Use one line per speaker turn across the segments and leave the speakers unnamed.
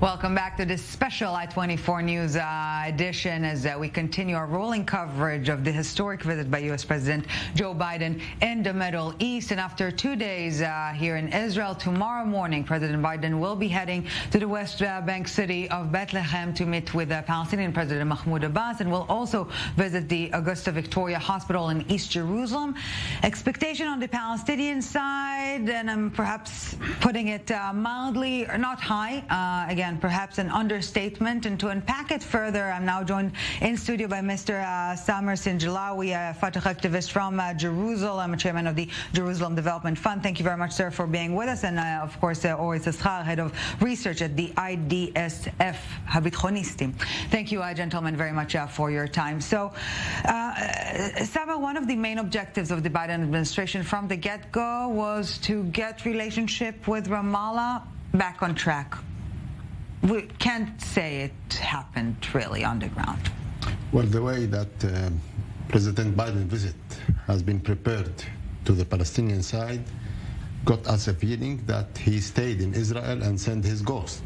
Welcome back to this special I-24 News edition as we continue our rolling coverage of the historic visit by U.S. President Joe Biden in the Middle East. And after 2 days here in Israel, tomorrow morning, President Biden will be heading to the West Bank city of Bethlehem to meet with Palestinian President Mahmoud Abbas, and will also visit the Augusta Victoria Hospital in East Jerusalem. Expectation on the Palestinian side, and I'm perhaps putting it mildly, or not high, again, perhaps an understatement. And to unpack it further, I'm now joined in studio by Mr. Samer Sinijlawi, a Fatah activist from Jerusalem, chairman of the Jerusalem Development Fund. Thank you very much, sir, for being with us. And of course, Ori Saschar, head of research at the IDSF Habitchonisti. Thank you, gentlemen, very much for your time. So, Samer, one of the main objectives of the Biden administration from the get-go was to get relationship with Ramallah back on track. We can't say it happened really on the ground.
Well, the way that President Biden's visit has been prepared to the Palestinian side got us a feeling that he stayed in Israel and sent his ghost.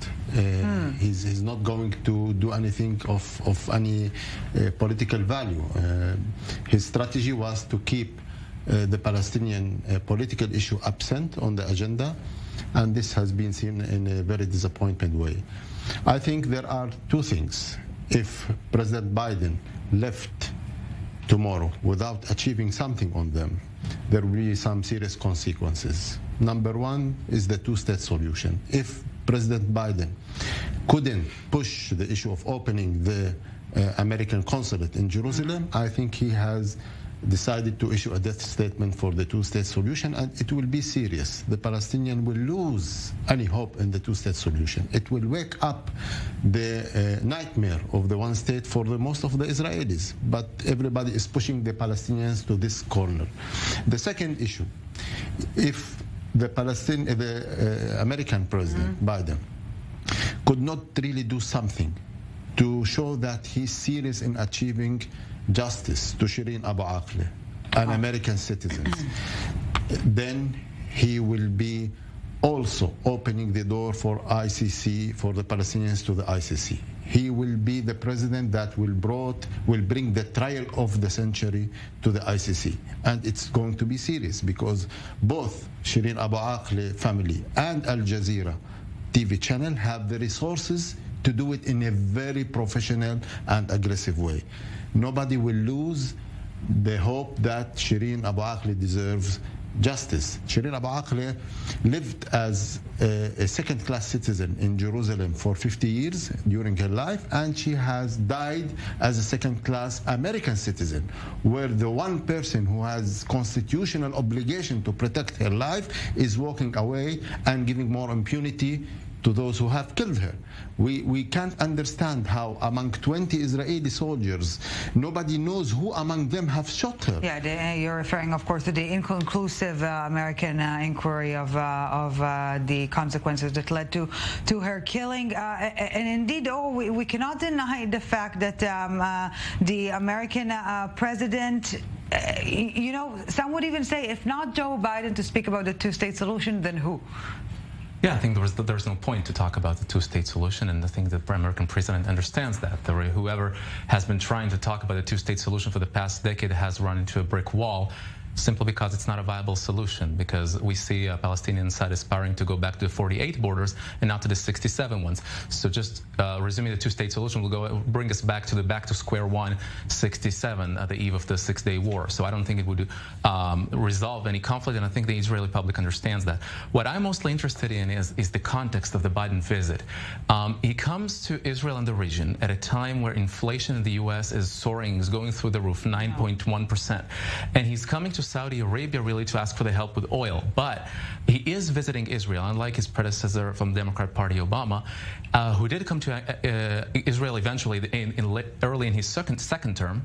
He's not going to do anything of any political value. His strategy was to keep the Palestinian political issue absent on the agenda, and this has been seen in a very disappointing way. I think there are two things. If President Biden left tomorrow without achieving something on them, there will be some serious consequences. Number one is the two-state solution. If President Biden couldn't push the issue of opening the American consulate in Jerusalem, I think he has decided to issue a death statement for the two-state solution, and it will be serious. The Palestinians will lose any hope in the two-state solution. It will wake up the nightmare of the one state for the most of the Israelis, but everybody is pushing the Palestinians to this corner. The second issue, if the American President Biden could not really do something to show that he's serious in achieving justice to Shireen Abu Akleh, an American citizen, then he will be also opening the door for ICC, for the Palestinians to the ICC. He will be the president that will bring the trial of the century to the ICC. And it's going to be serious because both Shireen Abu Akleh family and Al Jazeera TV channel have the resources to do it in a very professional and aggressive way. Nobody will lose the hope that Shireen Abu Akleh deserves justice. Shireen Abu Akleh lived as a second-class citizen in Jerusalem for 50 years during her life, and she has died as a second-class American citizen, where the one person who has constitutional obligation to protect her life is walking away and giving more impunity to those who have killed her. We can't understand how among 20 Israeli soldiers, nobody knows who among them have shot her.
Yeah, you're referring, of course, to the inconclusive American inquiry of the consequences that led to her killing. And indeed, we cannot deny the fact that the American president, you know, some would even say, if not Joe Biden to speak about the two-state solution, then who?
Yeah, I think there's no point to talk about the two-state solution, and I think the American president understands that. Whoever has been trying to talk about a two-state solution for the past decade has run into a brick wall, simply because it's not a viable solution, because we see a Palestinian side aspiring to go back to the 48 borders and not to the 67 ones. So just resuming the two-state solution will bring us back to square one, 67, at the eve of the Six-Day War. So I don't think it would resolve any conflict, and I think the Israeli public understands that. What I'm mostly interested in is the context of the Biden visit. He comes to Israel and the region at a time where inflation in the U.S. is soaring, is going through the roof, 9.1%. And he's coming to Saudi Arabia really to ask for the help with oil. But he is visiting Israel, unlike his predecessor from the Democrat Party, Obama, who did come to Israel eventually early in his second term.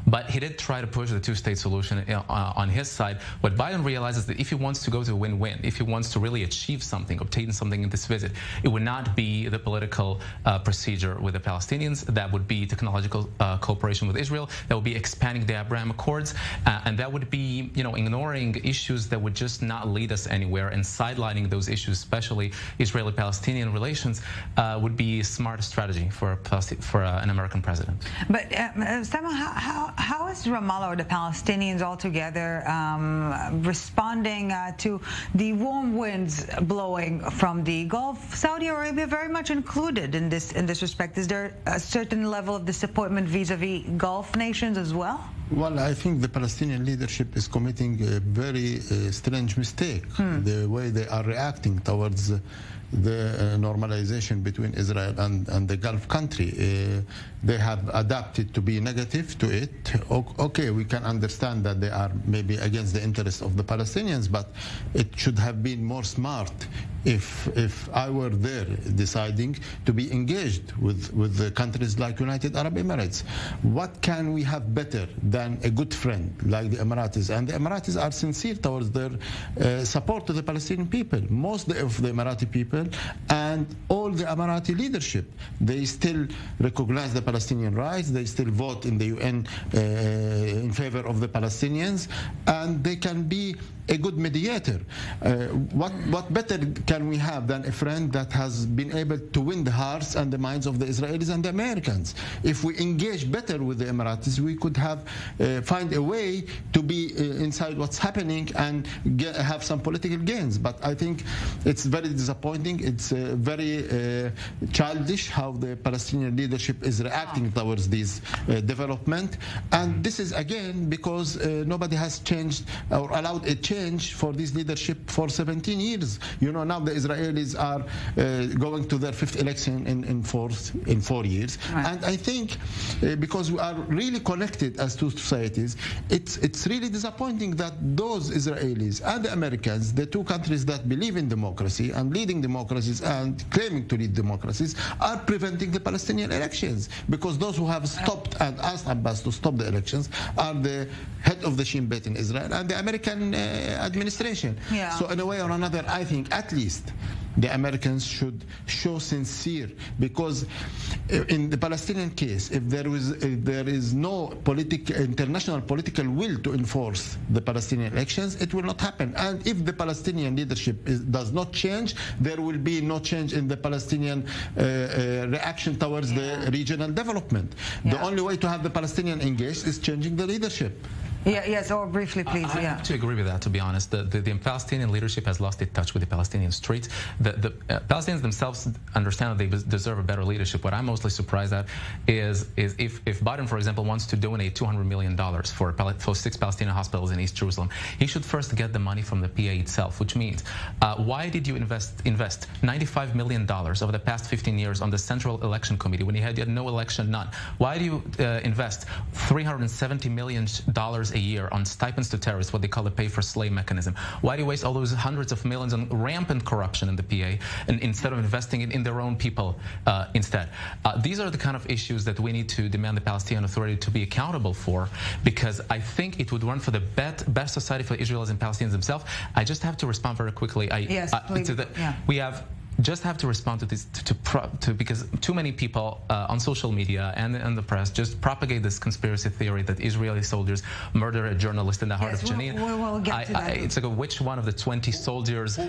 But he did try to push the two-state solution on his side. What Biden realizes that if he wants to go to a win-win, if he wants to really achieve something, obtain something in this visit, it would not be the political procedure with the Palestinians. That would be technological cooperation with Israel. That would be expanding the Abraham Accords, and that would be, ignoring issues that would just not lead us anywhere, and sidelining those issues, especially Israeli-Palestinian relations, would be a smart strategy for an American president.
But Samuel, how is Ramallah or the Palestinians altogether responding to the warm winds blowing from the Gulf? Saudi Arabia very much included in this respect. Is there a certain level of disappointment vis-a-vis Gulf nations as well?
Well, I think the Palestinian leadership is committing a very strange mistake. The way they are reacting towards the normalization between Israel and the Gulf country. They have adapted to be negative to it. Okay, we can understand that they are maybe against the interests of the Palestinians, but it should have been more smart if I were there deciding to be engaged with the countries like United Arab Emirates. What can we have better than a good friend like the Emiratis? And the Emiratis are sincere towards their support to the Palestinian people. Most of the Emirati people and all the Emirati leadership, they still recognize the Palestinian rights. They still vote in the UN in favor of the Palestinians, and they can be a good mediator. What better can we have than a friend that has been able to win the hearts and the minds of the Israelis and the Americans? If we engage better with the Emiratis, we could find a way to be inside what's happening and have some political gains. But I think it's very disappointing. It's very childish how the Palestinian leadership is reacting towards this development. And this is again because nobody has changed or allowed a change for this leadership for 17 years. Now the Israelis are going to their 5th election in 4 years. Right. And I think because we are really connected as two societies, it's really disappointing that those Israelis and the Americans, the two countries that believe in democracy and leading democracies and claiming to lead democracies, are preventing the Palestinian elections, because those who have stopped and asked Abbas to stop the elections are the head of the Shin Bet in Israel and the American administration. Yeah. So in a way or another, I think at least the Americans should show sincere, because in the Palestinian case, if there is no international political will to enforce the Palestinian elections, it will not happen. And if the Palestinian leadership does not change, there will be no change in the Palestinian reaction towards the regional development. The only way to have the Palestinian engaged is changing the leadership.
Yes, or briefly, please.
I have to agree with that, to be honest. The Palestinian leadership has lost its touch with the Palestinian streets. The Palestinians themselves understand that they deserve a better leadership. What I'm mostly surprised at is if Biden, for example, wants to donate $200 million for 6 Palestinian hospitals in East Jerusalem, he should first get the money from the PA itself, which means why did you invest $95 million over the past 15 years on the Central Election Committee when you had no election, none? Why do you invest $370 million a year on stipends to terrorists, what they call the pay-for-slay mechanism? Why do you waste all those hundreds of millions on rampant corruption in the PA and instead of investing it in their own people instead? These are the kind of issues that we need to demand the Palestinian Authority to be accountable for, because I think it would run for the best society for Israelis and Palestinians themselves. I just have to respond very quickly.
Yes, please.
We just have to respond to this because too many people on social media and in the press just propagate this conspiracy theory that Israeli soldiers murder a journalist in the heart of Jenin.
We'll get to that.
It's like which one of the 20 soldiers?
No.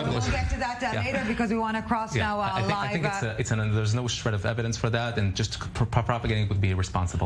We'll get to that later, because we want to cross now live.
I think there's no shred of evidence for that, and just propagating would be irresponsible.